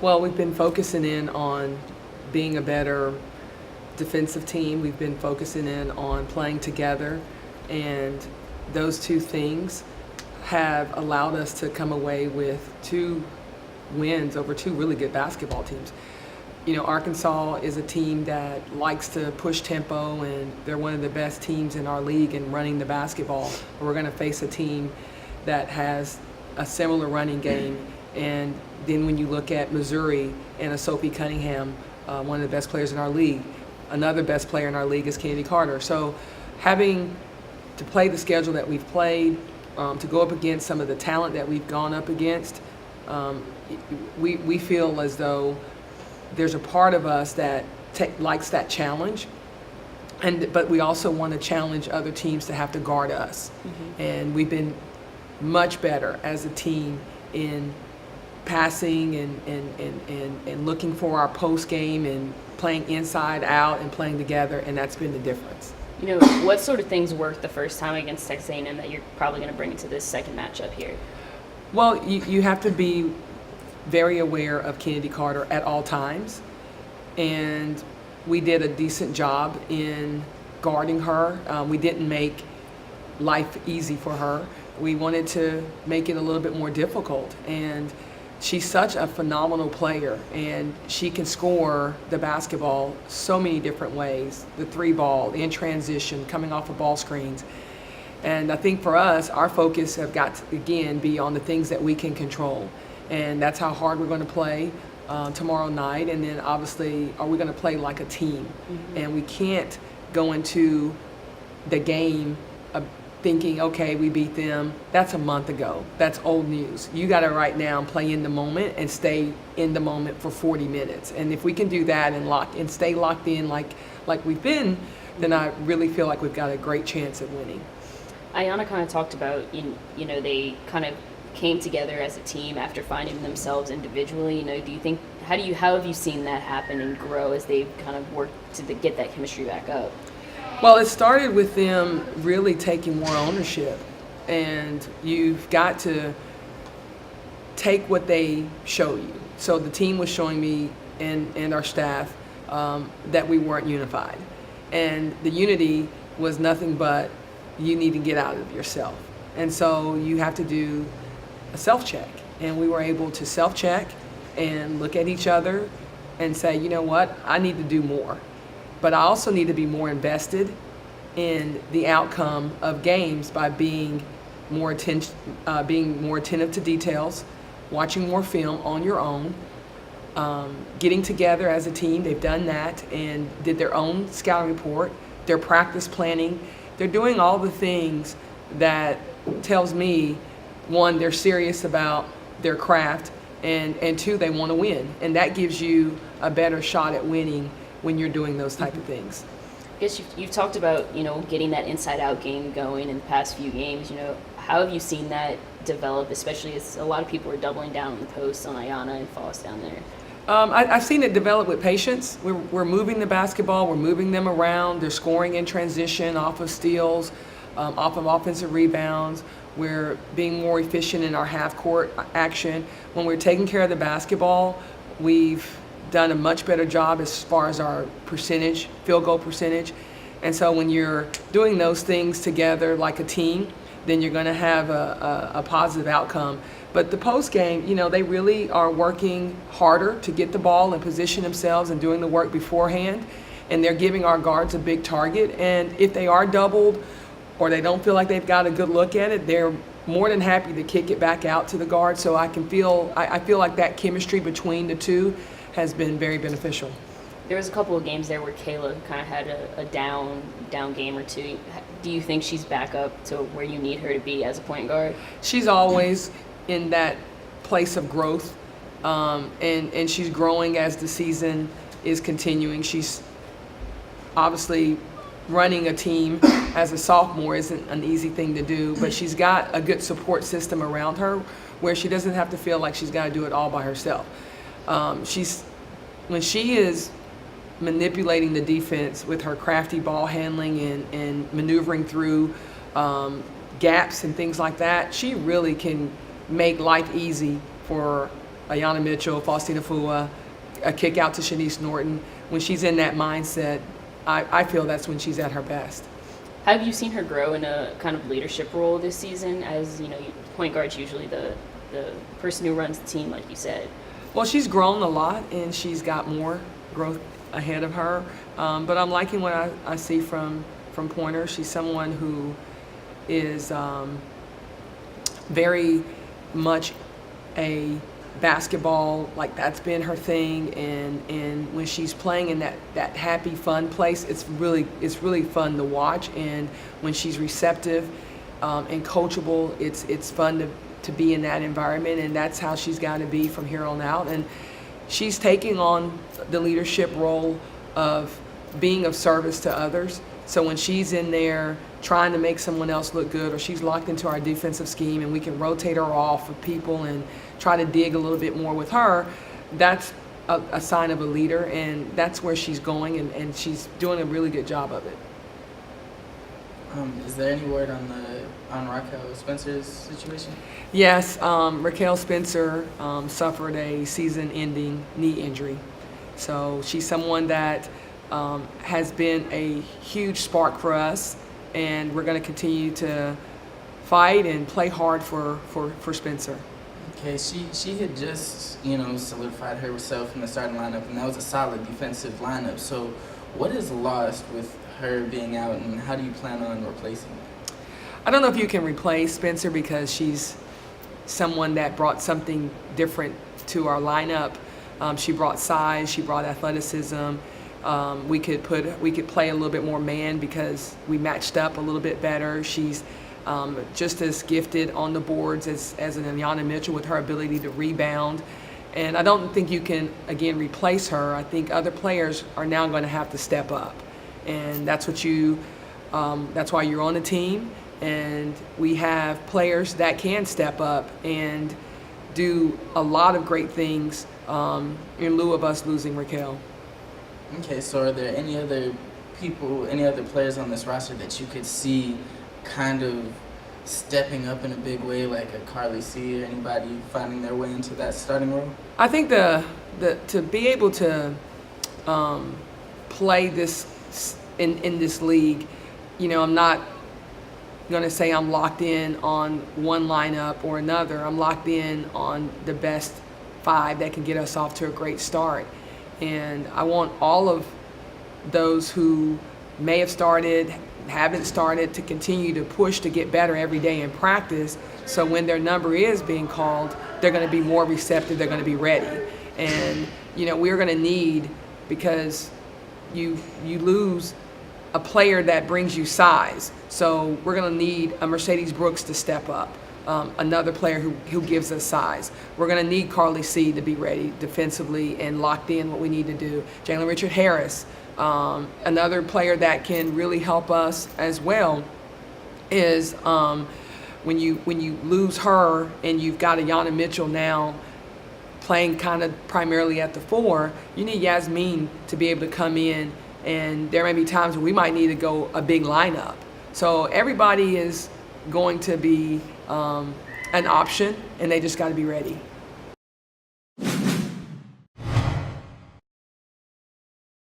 Well, we've been focusing in on being a better defensive team. We've been focusing in on playing together, and those two things have allowed us to come away with 2 wins over 2 really good basketball teams. You know, Arkansas is a team that likes to push tempo, and they're one of the best teams in our league in running the basketball. We're going to face a team that has a similar running game. And then when you look at Missouri and a Sophie Cunningham, one of the best players in our league, another best player in our league is Kennedy Carter. So having to play the schedule that we've played, to go up against some of the talent that we've gone up against, we feel as though there's a part of us that likes that challenge, but we also want to challenge other teams to have to guard us. Mm-hmm. And we've been much better as a team in passing and looking for our post game and playing inside out and playing together, and that's been the difference. You know, what sort of things worked the first time against Texas A&M that you're probably going to bring into this second matchup here? Well, you have to be very aware of Kennedy Carter at all times, and we did a decent job in guarding her. We didn't make life easy for her. We wanted to make it a little bit more difficult, and she's such a phenomenal player, and she can score the basketball so many different ways. The 3-ball, in transition, coming off of ball screens. And I think for us, our focus have got to, again, be on the things that we can control. And that's how hard we're going to play tomorrow night. And then obviously, are we going to play like a team? Mm-hmm. And we can't go into the game thinking, okay, we beat them. That's a month ago. That's old news. You got to right now play in the moment and stay in the moment for 40 minutes. And if we can do that and stay locked in like we've been, then I really feel like we've got a great chance at winning. Ayanna kind of talked about, you know, they kind of came together as a team after finding themselves individually. You know, how have you seen that happen and grow as they've kind of worked to get that chemistry back up? Well, it started with them really taking more ownership, and you've got to take what they show you. So the team was showing me and our staff that we weren't unified, and the unity was nothing but you need to get out of yourself. And so you have to do a self-check, and we were able to self-check and look at each other and say, you know what, I need to do more. But I also need to be more invested in the outcome of games by being more attentive to details, watching more film on your own, getting together as a team. They've done that and did their own scouting report, their practice planning. They're doing all the things that tells me, 1, they're serious about their craft, and 2, they want to win. And that gives you a better shot at winning when you're doing those type of things. I guess you've talked about, you know, getting that inside-out game going in the past few games. You know, how have you seen that develop, especially as a lot of people are doubling down on the post on Ayanna and Foss down there? I've seen it develop with patience. We're moving the basketball, we're moving them around, they're scoring in transition, off of steals, off of offensive rebounds. We're being more efficient in our half-court action. When we're taking care of the basketball, we've done a much better job as far as our percentage, field goal percentage. And so when you're doing those things together like a team, then you're going to have a positive outcome. But the post game, you know, they really are working harder to get the ball and position themselves and doing the work beforehand. And they're giving our guards a big target. And if they are doubled or they don't feel like they've got a good look at it, they're more than happy to kick it back out to the guard. So I feel like that chemistry between the two has been very beneficial. There was a couple of games there where Kayla kind of had a down game or two. Do you think she's back up to where you need her to be as a point guard? She's always in that place of growth, and she's growing as the season is continuing. She's obviously running a team as a sophomore isn't an easy thing to do, but she's got a good support system around her where she doesn't have to feel like she's got to do it all by herself. When she is manipulating the defense with her crafty ball handling and maneuvering through gaps and things like that, she really can make life easy for Ayanna Mitchell, Faustina Fua, a kick out to Shanice Norton. When she's in that mindset, I feel that's when she's at her best. Have you seen her grow in a kind of leadership role this season? As you know, point guard's usually the person who runs the team, like you said. Well, she's grown a lot, and she's got more growth ahead of her. But I'm liking what I see from Pointer. She's someone who is very much a basketball, like that's been her thing, and when she's playing in that happy, fun place, it's really fun to watch. And when she's receptive and coachable, it's fun to be in that environment, and that's how she's got to be from here on out. And she's taking on the leadership role of being of service to others. So when she's in there trying to make someone else look good, or she's locked into our defensive scheme and we can rotate her off of people and try to dig a little bit more with her, that's a sign of a leader, and that's where she's going, and she's doing a really good job of it. Is there any word on Rakell Spencer's situation? Yes, Rakell Spencer suffered a season-ending knee injury. So she's someone that has been a huge spark for us, and we're going to continue to fight and play hard for Spencer. Okay, she had just, solidified herself in the starting lineup, and that was a solid defensive lineup. So what is lost with her being out, and how do you plan on replacing her? I don't know if you can replace Spencer because she's someone that brought something different to our lineup. She brought size, she brought athleticism. We could play a little bit more man because we matched up a little bit better. She's just as gifted on the boards as an Ayanna Mitchell with her ability to rebound. And I don't think you can, again, replace her. I think other players are now going to have to step up. And that's that's why you're on the team. And we have players that can step up and do a lot of great things in lieu of us losing Rakell. Okay, so are there any other players on this roster that you could see kind of stepping up in a big way, like a Carly C or anybody finding their way into that starting role? I think to be able to play this in this league, I'm not going to say I'm locked in on one lineup or another. I'm locked in on the best 5 that can get us off to a great start. And I want all of those who may have started, haven't started, to continue to push to get better every day in practice, so when their number is being called, they're going to be more receptive, they're going to be ready. And we're going to need, because you lose a player that brings you size, so we're going to need a Mercedes Brooks to step up, another player who gives us size. We're going to need Carly C to be ready defensively and locked in what we need to do. Jalen Richard Harris, another player that can really help us as well, is when you lose her and you've got Ayanna Mitchell now playing kind of primarily at the 4, you need Yasmin to be able to come in, and there may be times where we might need to go a big lineup. So everybody is going to be an option, and they just got to be ready.